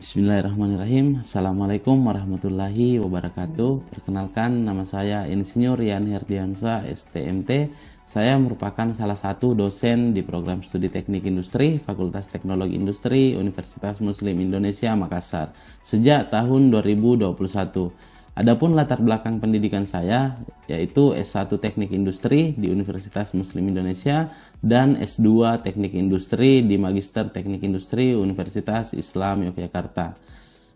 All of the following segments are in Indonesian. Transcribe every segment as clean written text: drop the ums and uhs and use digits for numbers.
Bismillahirrahmanirrahim. Assalamualaikum warahmatullahi wabarakatuh. Perkenalkan, nama saya Insinyur Rian Herdiansa, STMT. Saya merupakan salah satu dosen di program studi Teknik Industri, Fakultas Teknologi Industri, Universitas Muslim Indonesia, Makassar, sejak tahun 2021. Adapun latar belakang pendidikan saya yaitu S1 Teknik Industri di Universitas Muslim Indonesia dan S2 Teknik Industri di Magister Teknik Industri Universitas Islam Yogyakarta.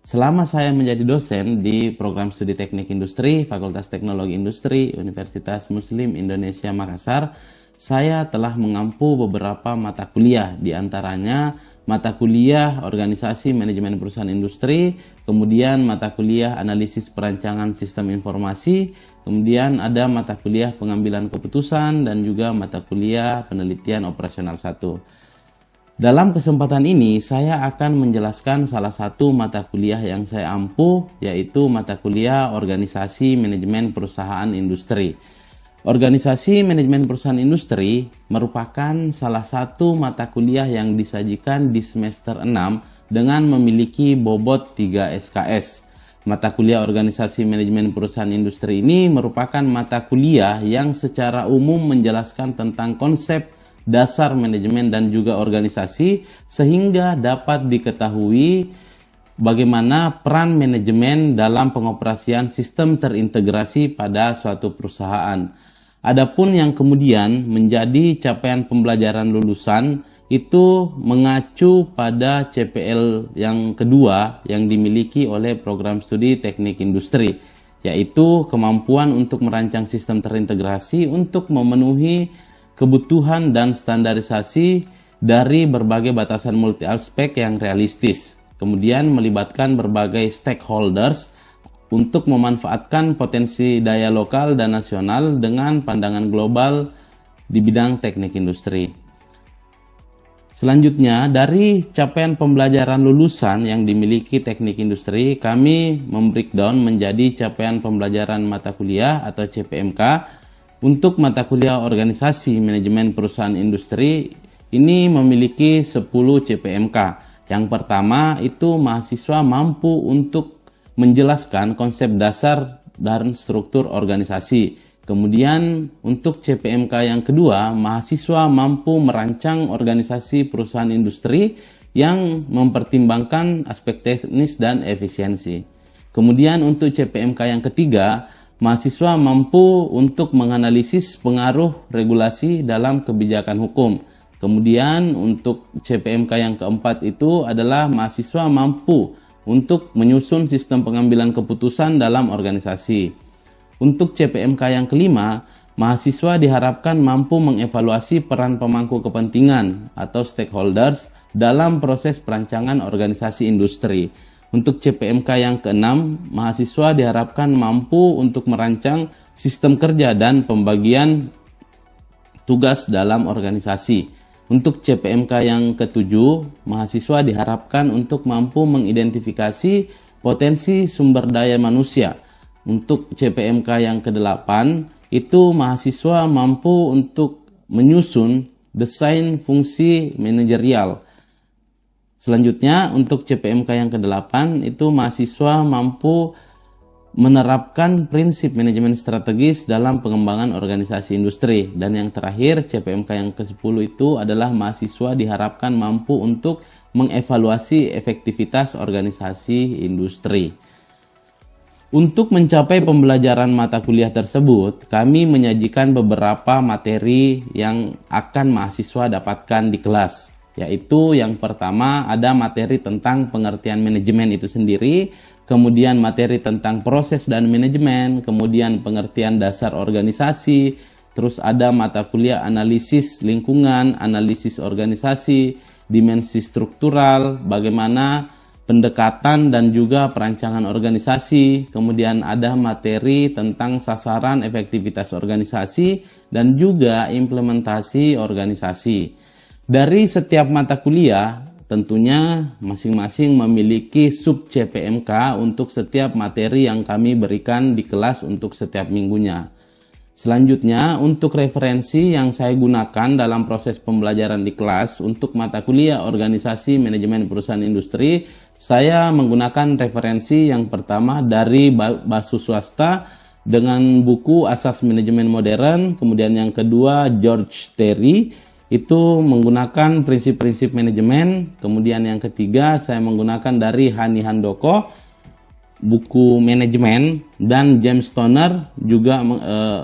Selama saya menjadi dosen di program studi Teknik Industri Fakultas Teknologi Industri Universitas Muslim Indonesia Makassar, saya telah mengampu beberapa mata kuliah, di antaranya mata kuliah Organisasi Manajemen Perusahaan Industri, kemudian mata kuliah Analisis Perancangan Sistem Informasi, kemudian ada mata kuliah Pengambilan Keputusan, dan juga mata kuliah Penelitian Operasional 1. Dalam kesempatan ini, saya akan menjelaskan salah satu mata kuliah yang saya ampu, yaitu mata kuliah Organisasi Manajemen Perusahaan Industri. Organisasi Manajemen Perusahaan Industri merupakan salah satu mata kuliah yang disajikan di semester 6 dengan memiliki bobot 3 SKS. Mata kuliah Organisasi Manajemen Perusahaan Industri ini merupakan mata kuliah yang secara umum menjelaskan tentang konsep dasar manajemen dan juga organisasi, sehingga dapat diketahui bagaimana peran manajemen dalam pengoperasian sistem terintegrasi pada suatu perusahaan. Adapun yang kemudian menjadi capaian pembelajaran lulusan itu mengacu pada CPL yang kedua yang dimiliki oleh program studi Teknik Industri, yaitu kemampuan untuk merancang sistem terintegrasi untuk memenuhi kebutuhan dan standarisasi dari berbagai batasan multi aspek yang realistis, kemudian melibatkan berbagai stakeholders untuk memanfaatkan potensi daya lokal dan nasional dengan pandangan global di bidang teknik industri. Selanjutnya, dari capaian pembelajaran lulusan yang dimiliki teknik industri, kami membreakdown menjadi capaian pembelajaran mata kuliah atau CPMK. Untuk mata kuliah Organisasi Manajemen Perusahaan Industri ini memiliki 10 CPMK. Yang pertama itu mahasiswa mampu untuk menjelaskan konsep dasar dan struktur organisasi. Kemudian untuk CPMK yang kedua, mahasiswa mampu merancang organisasi perusahaan industri yang mempertimbangkan aspek teknis dan efisiensi. Kemudian untuk CPMK yang ketiga, mahasiswa mampu untuk menganalisis pengaruh regulasi dalam kebijakan hukum. Kemudian untuk CPMK yang keempat itu adalah mahasiswa mampu untuk menyusun sistem pengambilan keputusan dalam organisasi. Untuk CPMK yang kelima, mahasiswa diharapkan mampu mengevaluasi peran pemangku kepentingan atau stakeholders dalam proses perancangan organisasi industri. Untuk CPMK yang keenam, mahasiswa diharapkan mampu untuk merancang sistem kerja dan pembagian tugas dalam organisasi. Untuk CPMK yang ketujuh, mahasiswa diharapkan untuk mampu mengidentifikasi potensi sumber daya manusia. Untuk CPMK yang kedelapan, itu mahasiswa mampu untuk menyusun desain fungsi manajerial. Selanjutnya, untuk CPMK yang ke-8 itu mahasiswa mampu menerapkan prinsip manajemen strategis dalam pengembangan organisasi industri. Dan yang terakhir, CPMK yang ke-10 itu adalah mahasiswa diharapkan mampu untuk mengevaluasi efektivitas organisasi industri. Untuk mencapai pembelajaran mata kuliah tersebut, kami menyajikan beberapa materi yang akan mahasiswa dapatkan di kelas. Yaitu yang pertama ada materi tentang pengertian manajemen itu sendiri, kemudian materi tentang proses dan manajemen, kemudian pengertian dasar organisasi, terus ada mata kuliah analisis lingkungan, analisis organisasi, dimensi struktural, bagaimana pendekatan dan juga perancangan organisasi, kemudian ada materi tentang sasaran efektivitas organisasi dan juga implementasi organisasi. Dari setiap mata kuliah, tentunya masing-masing memiliki sub CPMK untuk setiap materi yang kami berikan di kelas untuk setiap minggunya. Selanjutnya, untuk referensi yang saya gunakan dalam proses pembelajaran di kelas untuk mata kuliah Organisasi Manajemen Perusahaan Industri, saya menggunakan referensi yang pertama dari Basu Swasta dengan buku Asas Manajemen Modern, kemudian yang kedua George Terry itu menggunakan prinsip-prinsip manajemen, kemudian yang ketiga saya menggunakan dari Hani Handoko buku manajemen, dan James Toner juga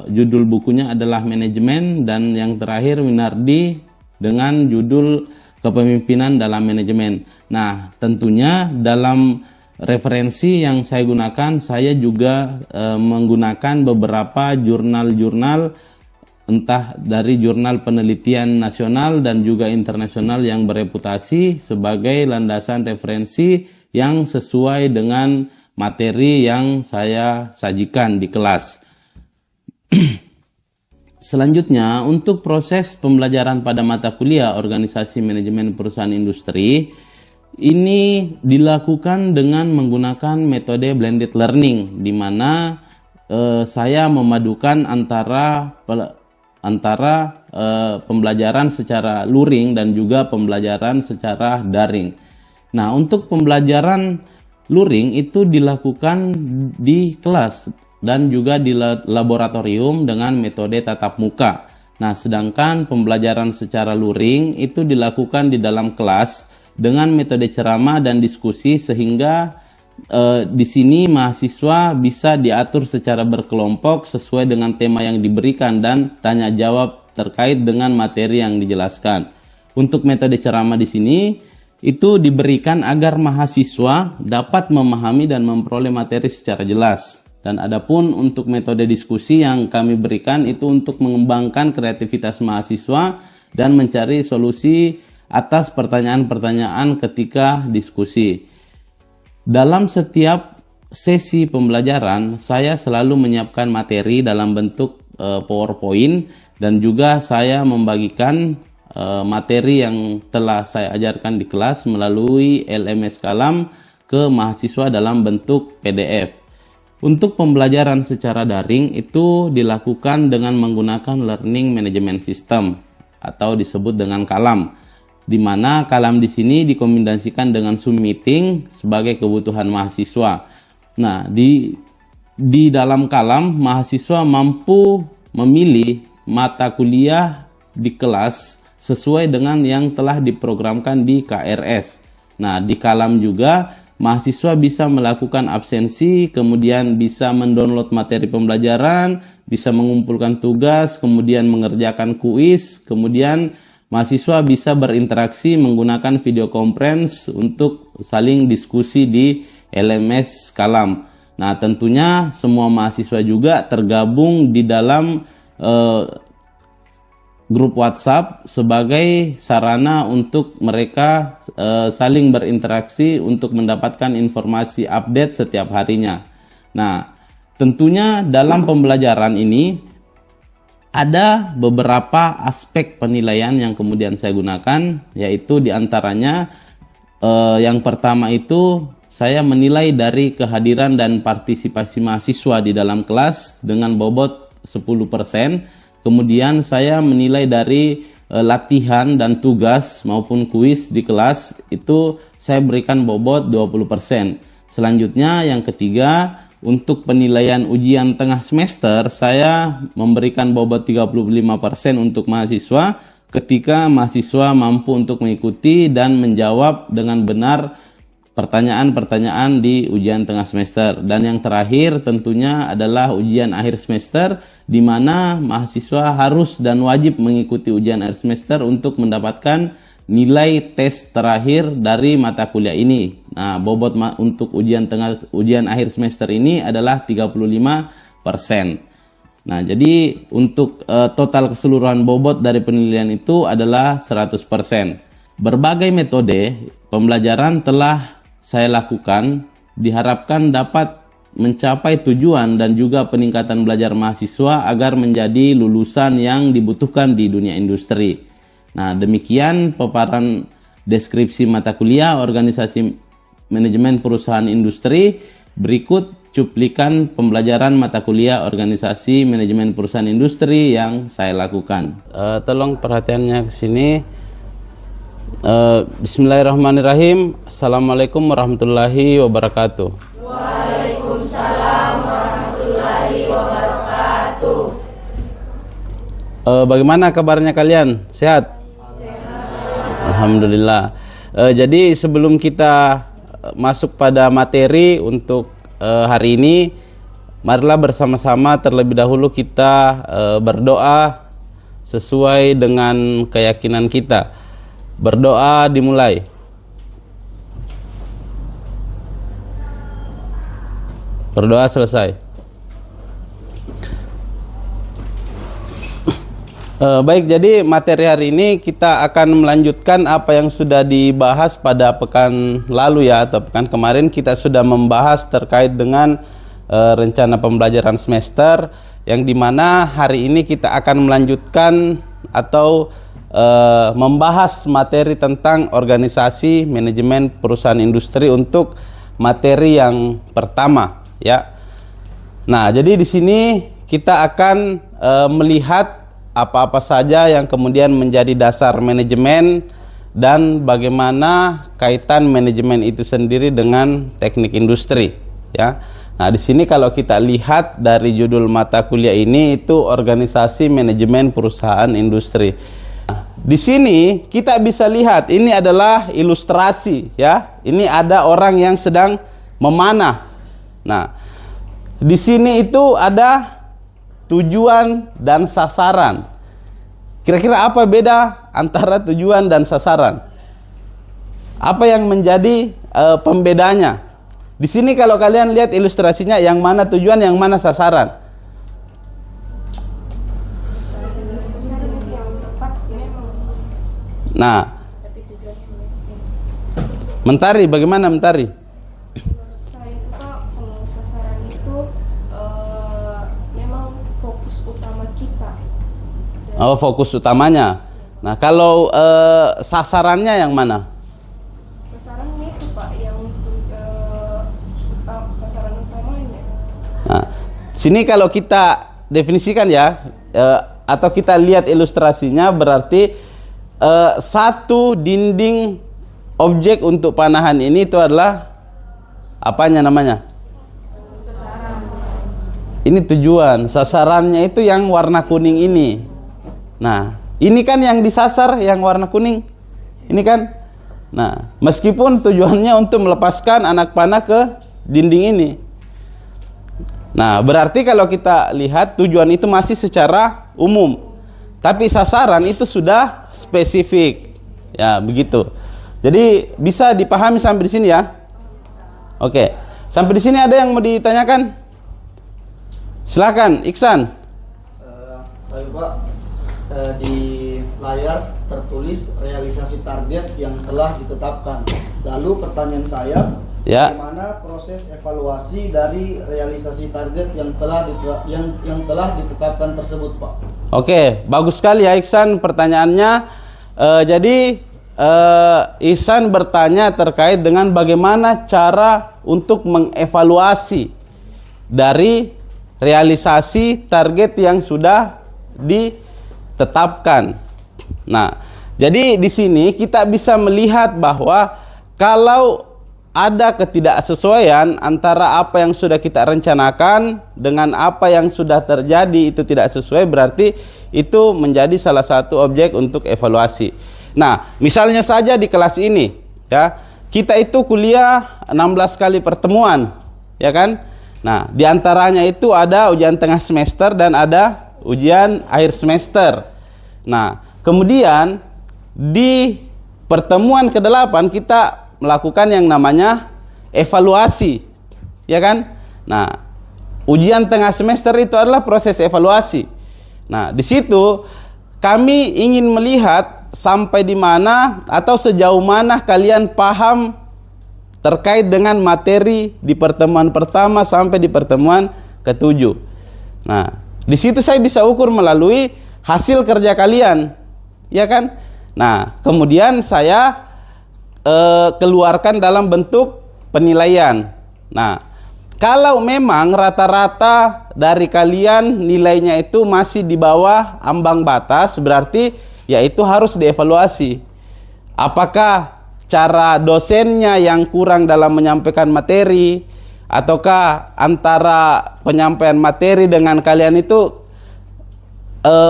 judul bukunya adalah manajemen, dan yang terakhir Winardi dengan judul kepemimpinan dalam manajemen. Nah, tentunya dalam referensi yang saya gunakan, saya juga menggunakan beberapa jurnal-jurnal, entah dari jurnal penelitian nasional dan juga internasional yang bereputasi sebagai landasan referensi yang sesuai dengan materi yang saya sajikan di kelas. Selanjutnya, untuk proses pembelajaran pada mata kuliah Organisasi Manajemen Perusahaan Industri, ini dilakukan dengan menggunakan metode blended learning, di mana saya memadukan antara pembelajaran secara luring dan juga pembelajaran secara daring. Nah, untuk pembelajaran luring itu dilakukan di kelas dan juga di laboratorium dengan metode tatap muka. Nah, sedangkan pembelajaran secara luring itu dilakukan di dalam kelas dengan metode ceramah dan diskusi, sehingga di sini mahasiswa bisa diatur secara berkelompok sesuai dengan tema yang diberikan dan tanya jawab terkait dengan materi yang dijelaskan. Untuk metode ceramah di sini itu diberikan agar mahasiswa dapat memahami dan memperoleh materi secara jelas. Dan adapun untuk metode diskusi yang kami berikan itu untuk mengembangkan kreativitas mahasiswa dan mencari solusi atas pertanyaan-pertanyaan ketika diskusi. Dalam setiap sesi pembelajaran, saya selalu menyiapkan materi dalam bentuk PowerPoint, dan juga saya membagikan materi yang telah saya ajarkan di kelas melalui LMS Kalam ke mahasiswa dalam bentuk PDF. Untuk pembelajaran secara daring itu dilakukan dengan menggunakan Learning Management System atau disebut dengan Kalam, di mana Kalam di sini dikombinasikan dengan Zoom Meeting sebagai kebutuhan mahasiswa. Nah, di dalam Kalam mahasiswa mampu memilih mata kuliah di kelas sesuai dengan yang telah diprogramkan di KRS. Nah, di Kalam juga mahasiswa bisa melakukan absensi, kemudian bisa mendownload materi pembelajaran, bisa mengumpulkan tugas, kemudian mengerjakan kuis, kemudian mahasiswa bisa berinteraksi menggunakan video conference untuk saling diskusi di LMS Kalam. Nah, tentunya semua mahasiswa juga tergabung di dalam grup WhatsApp sebagai sarana untuk mereka saling berinteraksi untuk mendapatkan informasi update setiap harinya. Nah, tentunya dalam pembelajaran ini ada beberapa aspek penilaian yang kemudian saya gunakan, yaitu diantaranya yang pertama itu saya menilai dari kehadiran dan partisipasi mahasiswa di dalam kelas dengan bobot 10%. Kemudian saya menilai dari latihan dan tugas maupun kuis di kelas, itu saya berikan bobot 20%. Selanjutnya yang ketiga, untuk penilaian ujian tengah semester saya memberikan bobot 35% untuk mahasiswa ketika mahasiswa mampu untuk mengikuti dan menjawab dengan benar pertanyaan-pertanyaan di ujian tengah semester. Dan yang terakhir tentunya adalah ujian akhir semester, di mana mahasiswa harus dan wajib mengikuti ujian akhir semester untuk mendapatkan nilai tes terakhir dari mata kuliah ini. Nah, bobot untuk ujian akhir semester ini adalah 35%. Nah, jadi untuk total keseluruhan bobot dari penilaian itu adalah 100%. Berbagai metode pembelajaran telah saya lakukan, diharapkan dapat mencapai tujuan dan juga peningkatan belajar mahasiswa agar menjadi lulusan yang dibutuhkan di dunia industri. Nah, demikian paparan deskripsi mata kuliah Organisasi Manajemen Perusahaan Industri. Berikut cuplikan pembelajaran mata kuliah Organisasi Manajemen Perusahaan Industri yang saya lakukan. Tolong perhatiannya ke sini. Bismillahirrahmanirrahim. Assalamualaikum warahmatullahi wabarakatuh. Waalaikumsalam warahmatullahi wabarakatuh. Bagaimana kabarnya kalian? Sehat? Alhamdulillah. Jadi sebelum kita masuk pada materi untuk hari ini, marilah bersama-sama terlebih dahulu kita berdoa sesuai dengan keyakinan kita. Berdoa dimulai. Berdoa selesai. Baik, jadi materi hari ini kita akan melanjutkan apa yang sudah dibahas pada pekan lalu ya, atau pekan kemarin kita sudah membahas terkait dengan rencana pembelajaran semester, yang dimana hari ini kita akan melanjutkan atau membahas materi tentang organisasi manajemen perusahaan industri untuk materi yang pertama ya. Nah, jadi di sini kita akan melihat apa-apa saja yang kemudian menjadi dasar manajemen dan bagaimana kaitan manajemen itu sendiri dengan teknik industri ya. Nah, di sini kalau kita lihat dari judul mata kuliah ini itu organisasi manajemen perusahaan industri. Di sini kita bisa lihat ini adalah ilustrasi ya. Ini ada orang yang sedang memanah. Nah, di sini itu ada tujuan dan sasaran. Kira-kira apa beda antara tujuan dan sasaran? Apa yang menjadi pembedanya? Di sini kalau kalian lihat ilustrasinya, yang mana tujuan, yang mana sasaran? Nah, Mentari, bagaimana Mentari? Menurut saya itu Pak, sasaran itu memang fokus utama kita. Oh, fokus utamanya. Nah, kalau sasarannya yang mana? Sasarannya itu Pak, yang sasaran utamanya. Nah, sini kalau kita definisikan ya, atau kita lihat ilustrasinya, berarti satu dinding objek untuk panahan ini itu adalah apanya namanya? Ini tujuan. Sasarannya itu yang warna kuning ini. Nah, ini kan yang disasar yang warna kuning. Ini kan. Nah, meskipun tujuannya untuk melepaskan anak panah ke dinding ini. Nah, berarti kalau kita lihat tujuan itu masih secara umum. Tapi sasaran itu sudah spesifik. Ya, begitu. Jadi bisa dipahami sampai di sini ya. Oke. Sampai di sini ada yang mau ditanyakan? Silakan, Iksan. Baik Pak, di layar tertulis realisasi target yang telah ditetapkan. Lalu pertanyaan saya, Ya. bagaimana proses evaluasi dari realisasi target yang telah ditetapkan tersebut, Pak? Oke, bagus sekali ya Iksan pertanyaannya. Jadi Ihsan bertanya terkait dengan bagaimana cara untuk mengevaluasi dari realisasi target yang sudah ditetapkan. Nah, jadi di sini kita bisa melihat bahwa kalau ada ketidaksesuaian antara apa yang sudah kita rencanakan dengan apa yang sudah terjadi itu tidak sesuai, berarti itu menjadi salah satu objek untuk evaluasi. Nah, misalnya saja di kelas ini ya, kita itu kuliah 16 kali pertemuan, ya kan? Nah, diantaranya itu ada ujian tengah semester dan ada ujian akhir semester. Nah, kemudian di pertemuan ke-8 kita melakukan yang namanya evaluasi, ya kan? Nah, ujian tengah semester itu adalah proses evaluasi. Nah, di situ kami ingin melihat sampai di mana atau sejauh mana kalian paham terkait dengan materi di pertemuan pertama sampai di pertemuan ke-7. Nah, di situ saya bisa ukur melalui hasil kerja kalian, ya kan? Nah, kemudian saya keluarkan dalam bentuk penilaian. Nah, kalau memang rata-rata dari kalian nilainya itu masih di bawah ambang batas, berarti ya itu harus dievaluasi. apakah cara dosennya yang kurang dalam menyampaikan materi, ataukah antara penyampaian materi dengan kalian itu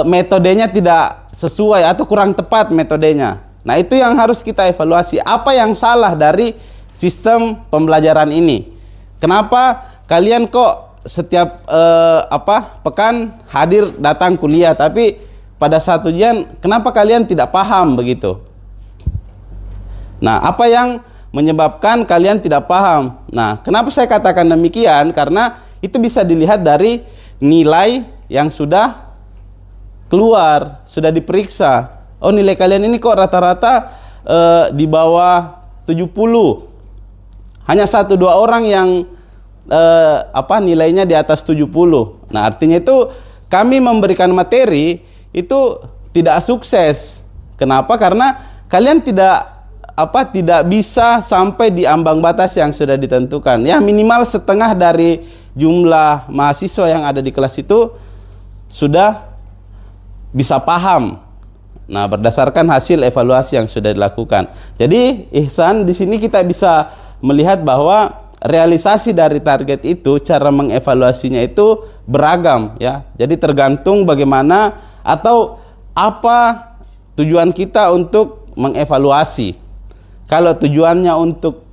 metodenya tidak sesuai atau kurang tepat metodenya. Nah, itu yang harus kita evaluasi. Apa yang salah dari sistem pembelajaran ini? Kenapa kalian kok setiap pekan hadir datang kuliah, tapi pada saat ujian kenapa kalian tidak paham begitu? Nah, apa yang menyebabkan kalian tidak paham? Nah, kenapa saya katakan demikian? Karena itu bisa dilihat dari nilai yang sudah keluar, sudah diperiksa. Oh, nilai kalian ini kok rata-rata di bawah 70. Hanya 1-2 orang yang nilainya di atas 70. Nah, artinya itu kami memberikan materi itu tidak sukses. Kenapa? Karena kalian tidak bisa sampai di ambang batas yang sudah ditentukan. Ya, minimal setengah dari jumlah mahasiswa yang ada di kelas itu sudah bisa paham. Nah, berdasarkan hasil evaluasi yang sudah dilakukan. Jadi, Ihsan, di sini kita bisa melihat bahwa realisasi dari target itu, cara mengevaluasinya itu beragam, ya. Jadi tergantung bagaimana atau apa tujuan kita untuk mengevaluasi. Kalau tujuannya untuk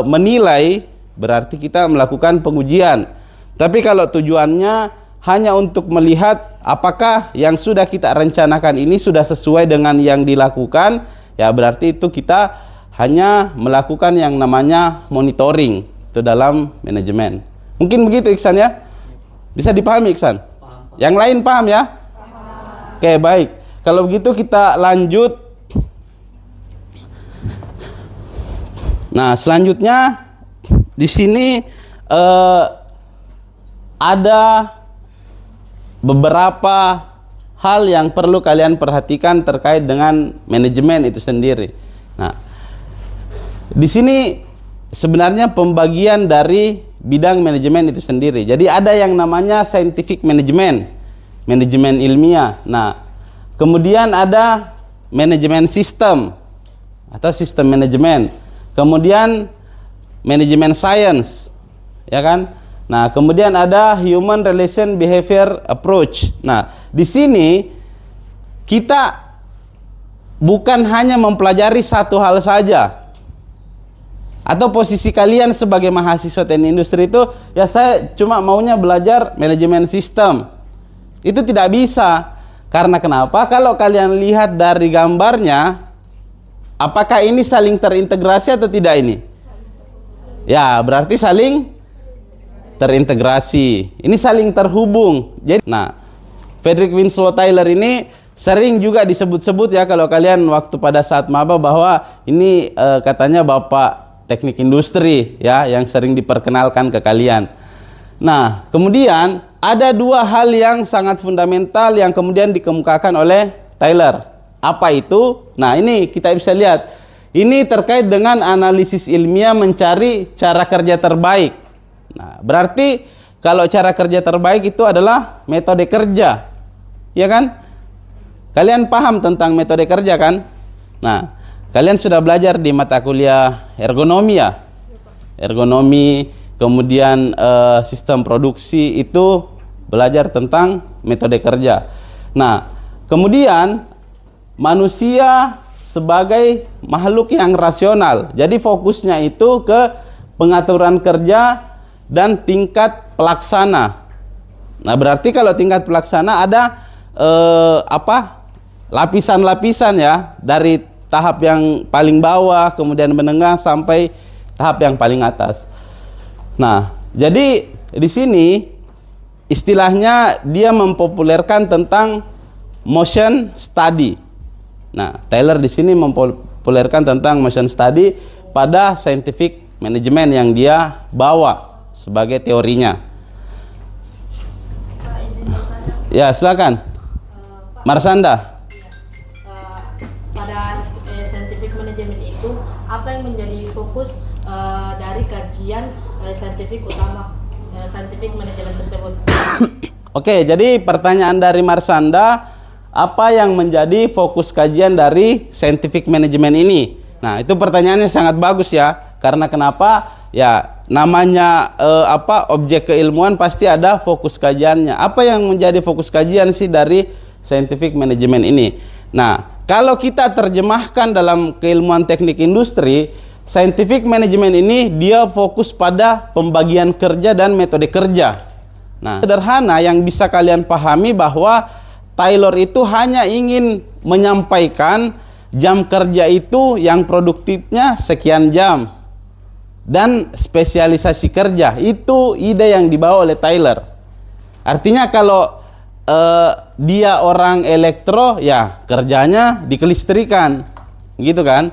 menilai, berarti kita melakukan pengujian. Tapi kalau tujuannya hanya untuk melihat apakah yang sudah kita rencanakan ini sudah sesuai dengan yang dilakukan, ya berarti itu kita hanya melakukan yang namanya monitoring itu dalam manajemen. Mungkin begitu, Iksan, ya? Bisa dipahami, Iksan? Yang lain paham, ya? Oke, baik. Kalau begitu kita lanjut. Nah, selanjutnya di sini ada beberapa hal yang perlu kalian perhatikan terkait dengan manajemen itu sendiri. Nah, di sini sebenarnya pembagian dari bidang manajemen itu sendiri. Jadi ada yang namanya scientific management, manajemen ilmiah. Nah, kemudian ada manajemen sistem atau sistem manajemen. Kemudian manajemen science, ya kan? Nah, kemudian ada human relation behavior approach. Nah, di sini kita bukan hanya mempelajari satu hal saja. Atau posisi kalian sebagai mahasiswa teknik industri itu, ya saya cuma maunya belajar manajemen sistem. Itu tidak bisa. Karena kenapa? Kalau kalian lihat dari gambarnya, apakah ini saling terintegrasi atau tidak ini? Ya, berarti saling terintegrasi. Ini saling terhubung. Jadi, nah, Frederick Winslow Taylor ini sering juga disebut-sebut, ya, kalau kalian waktu pada saat maba, bahwa ini katanya bapak teknik industri, ya, yang sering diperkenalkan ke kalian. Nah, kemudian ada dua hal yang sangat fundamental yang kemudian dikemukakan oleh Taylor. Apa itu? Nah, ini kita bisa lihat. Ini terkait dengan analisis ilmiah mencari cara kerja terbaik. Nah, berarti kalau cara kerja terbaik itu adalah metode kerja, ya kan? Kalian paham tentang metode kerja, kan? Nah, kalian sudah belajar di mata kuliah ergonomi, ya? Ergonomi, kemudian sistem produksi itu belajar tentang metode kerja. Nah, kemudian manusia sebagai makhluk yang rasional. Jadi fokusnya itu ke pengaturan kerja dan tingkat pelaksana. Nah, berarti kalau tingkat pelaksana ada lapisan-lapisan, ya, dari tahap yang paling bawah, kemudian menengah sampai tahap yang paling atas. Nah, jadi di sini istilahnya dia mempopulerkan tentang motion study. Nah, Taylor di sini mempopulerkan tentang motion study pada scientific management yang dia bawa sebagai teorinya. Pak, izin bertanya. Ya, silakan. Marsanda. Pada scientific management itu apa yang menjadi fokus dari kajian scientific utama scientific management tersebut? Oke, jadi pertanyaan dari Marsanda, apa yang menjadi fokus kajian dari scientific management ini? Nah, itu pertanyaannya sangat bagus ya. Karena kenapa? Ya, namanya objek keilmuan pasti ada fokus kajiannya. Apa yang menjadi fokus kajian sih dari scientific management ini? Nah, kalau kita terjemahkan dalam keilmuan teknik industri, scientific management ini dia fokus pada pembagian kerja dan metode kerja. Nah, sederhana yang bisa kalian pahami bahwa Taylor itu hanya ingin menyampaikan jam kerja itu yang produktifnya sekian jam dan spesialisasi kerja. Itu ide yang dibawa oleh Taylor. Artinya kalau dia orang elektro, ya kerjanya di kelistrikan, gitu kan.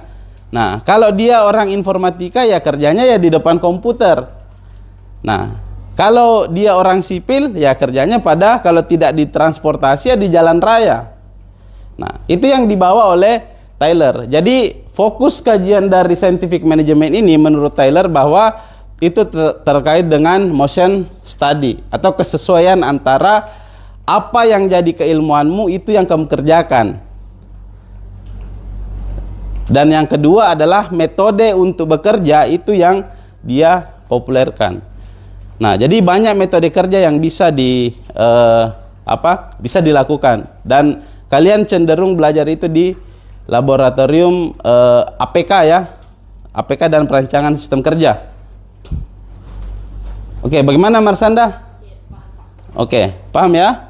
Nah, kalau dia orang informatika, ya kerjanya ya di depan komputer. Nah, kalau dia orang sipil, ya kerjanya kalau tidak di transportasi, ya di jalan raya. Nah, itu yang dibawa oleh Taylor. Jadi fokus kajian dari scientific management ini menurut Taylor bahwa itu terkait dengan motion study atau kesesuaian antara apa yang jadi keilmuanmu itu yang kamu kerjakan. Dan yang kedua adalah metode untuk bekerja itu yang dia populerkan. Nah, jadi banyak metode kerja yang bisa bisa dilakukan dan kalian cenderung belajar itu di laboratorium APK ya, APK dan perancangan sistem kerja. Oke, bagaimana Marsanda? Oke, paham ya?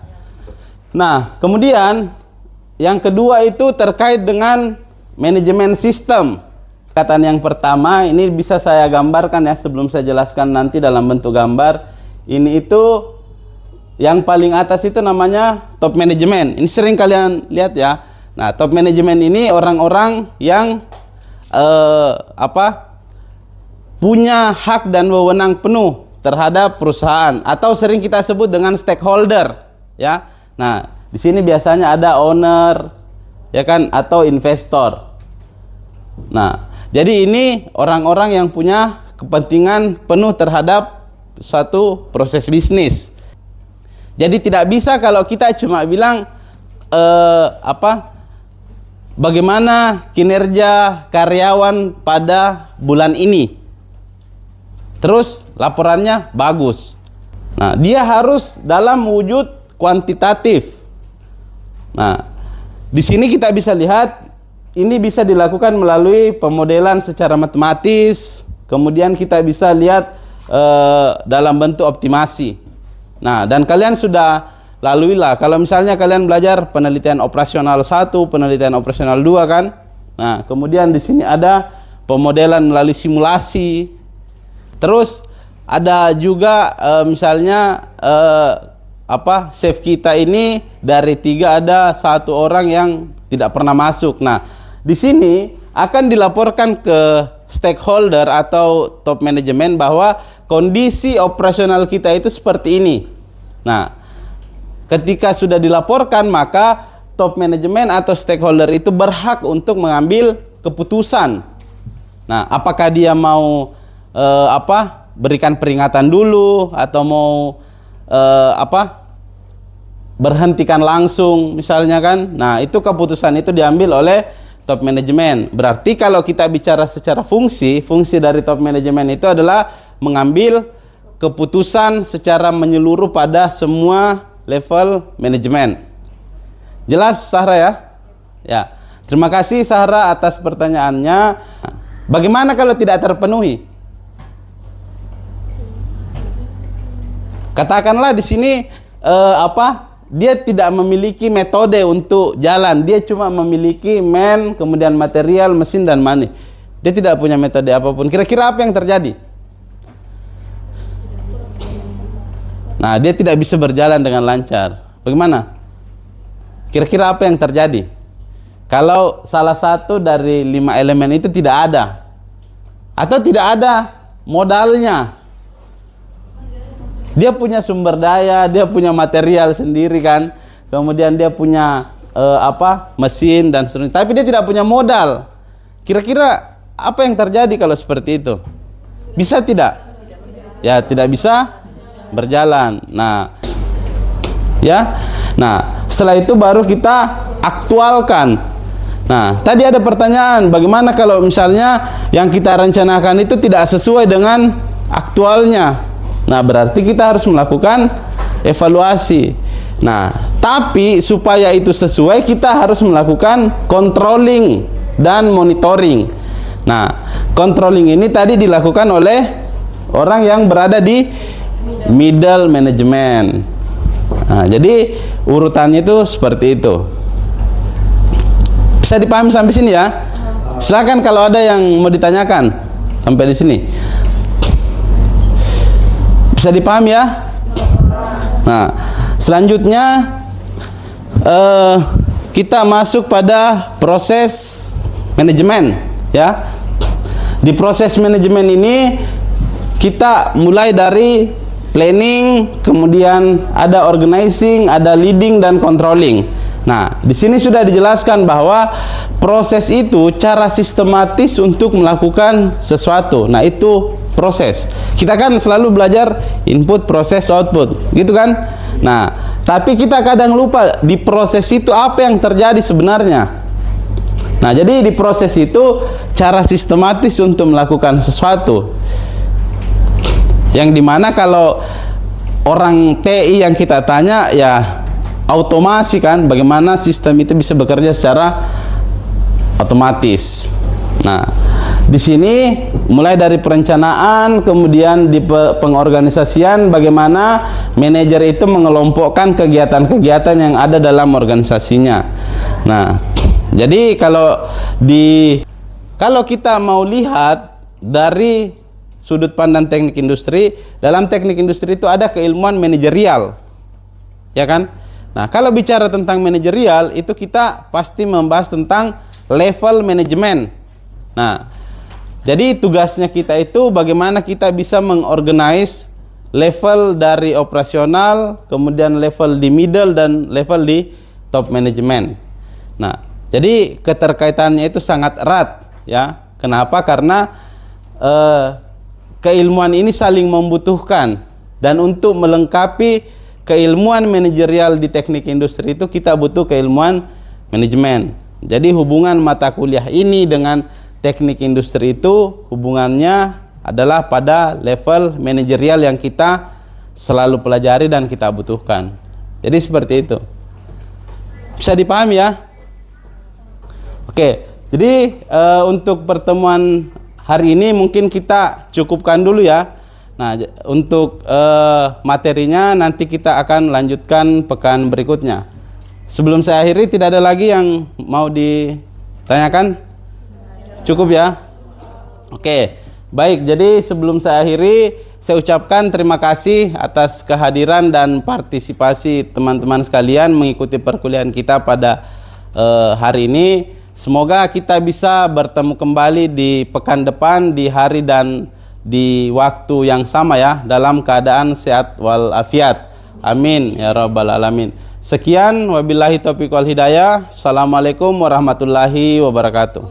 Nah, kemudian yang kedua itu terkait dengan manajemen sistem. Perkataan yang pertama ini bisa saya gambarkan ya sebelum saya jelaskan nanti dalam bentuk gambar. Ini itu yang paling atas itu namanya top management. Ini sering kalian lihat ya. Nah, top management ini orang-orang yang punya hak dan wewenang penuh terhadap perusahaan atau sering kita sebut dengan stakeholder, ya. Nah, di sini biasanya ada owner, ya kan, atau investor. Nah, jadi ini orang-orang yang punya kepentingan penuh terhadap suatu proses bisnis. Jadi tidak bisa kalau kita cuma bilang bagaimana kinerja karyawan pada bulan ini, terus laporannya bagus. Nah, dia harus dalam wujud kuantitatif. Nah, di sini kita bisa lihat ini bisa dilakukan melalui pemodelan secara matematis. Kemudian kita bisa lihat dalam bentuk optimasi. Nah, dan kalian sudah laluilah. Kalau misalnya kalian belajar penelitian operasional 1, penelitian operasional 2 kan. Nah, kemudian di sini ada pemodelan melalui simulasi. Terus ada juga misalnya chef kita ini dari 3 ada 1 orang yang tidak pernah masuk. Nah, di sini akan dilaporkan ke stakeholder atau top manajemen bahwa kondisi operasional kita itu seperti ini. Nah, ketika sudah dilaporkan, maka top manajemen atau stakeholder itu berhak untuk mengambil keputusan. Nah, apakah dia mau berikan peringatan dulu atau mau berhentikan langsung misalnya kan. Nah, itu keputusan itu diambil oleh top manajemen. Berarti kalau kita bicara secara fungsi dari top manajemen itu adalah mengambil keputusan secara menyeluruh pada semua level manajemen. Jelas Sahra ya? Ya. Terima kasih Sahra atas pertanyaannya. Bagaimana kalau tidak terpenuhi? Katakanlah di sini dia tidak memiliki metode untuk jalan. Dia cuma memiliki kemudian material, mesin dan money. Dia tidak punya metode apapun. Kira-kira apa yang terjadi? Nah, dia tidak bisa berjalan dengan lancar. Bagaimana? Kira-kira apa yang terjadi? Kalau salah satu dari 5 elemen itu tidak ada, atau tidak ada modalnya. Dia punya sumber daya, dia punya material sendiri kan. Kemudian dia punya mesin dan sebagainya. Tapi dia tidak punya modal. Kira-kira apa yang terjadi kalau seperti itu? Bisa tidak? Ya, tidak bisa berjalan. Nah, ya. Nah, Setelah itu baru kita aktualkan. Nah, tadi ada pertanyaan, bagaimana kalau misalnya yang kita rencanakan itu tidak sesuai dengan aktualnya? Nah, berarti kita harus melakukan evaluasi. Nah, tapi supaya itu sesuai, kita harus melakukan controlling dan monitoring. Nah, controlling ini tadi dilakukan oleh orang yang berada di middle management. Nah, jadi urutannya itu seperti itu. Bisa dipahami sampai sini ya? Silakan kalau ada yang mau ditanyakan sampai di sini. Bisa dipahami ya? Nah, selanjutnya kita masuk pada proses manajemen ya. Di proses manajemen ini kita mulai dari planning, kemudian ada organizing, ada leading dan controlling. Nah, di sini sudah dijelaskan bahwa proses itu cara sistematis untuk melakukan sesuatu. Nah, itu proses. Kita kan selalu belajar input, proses, output, gitu kan? Nah, tapi kita kadang lupa di proses itu apa yang terjadi sebenarnya. Nah, jadi di proses itu cara sistematis untuk melakukan sesuatu. Yang dimana kalau orang TI yang kita tanya ya automasi kan, bagaimana sistem itu bisa bekerja secara otomatis. Nah, di sini mulai dari perencanaan, kemudian di pengorganisasian, bagaimana manajer itu mengelompokkan kegiatan-kegiatan yang ada dalam organisasinya. Nah, jadi kalau kita mau lihat dari sudut pandang teknik industri, dalam teknik industri itu ada keilmuan manajerial, ya kan? Nah, kalau bicara tentang manajerial, itu kita pasti membahas tentang level manajemen. Nah, jadi tugasnya kita itu bagaimana kita bisa mengorganize level dari operasional, kemudian level di middle, dan level di top manajemen. Nah, jadi keterkaitannya itu sangat erat, ya. Kenapa? Karena keilmuan ini saling membutuhkan, dan untuk melengkapi keilmuan manajerial di teknik industri itu kita butuh keilmuan manajemen. Jadi hubungan mata kuliah ini dengan teknik industri itu hubungannya adalah pada level manajerial yang kita selalu pelajari dan kita butuhkan. Jadi seperti itu. Bisa dipahami ya? Oke, jadi untuk pertemuan hari ini mungkin kita cukupkan dulu ya. Nah, untuk materinya nanti kita akan lanjutkan pekan berikutnya. Sebelum saya akhiri, tidak ada lagi yang mau ditanyakan? Cukup ya? Oke, baik. Jadi sebelum saya akhiri, saya ucapkan terima kasih atas kehadiran dan partisipasi teman-teman sekalian mengikuti perkuliahan kita pada hari ini. Semoga kita bisa bertemu kembali di pekan depan, di hari dan di waktu yang sama ya, dalam keadaan sehat walafiat. Amin ya rabbal alamin. Sekian, wabillahi taufiq wal hidayah. Assalamualaikum warahmatullahi wabarakatuh.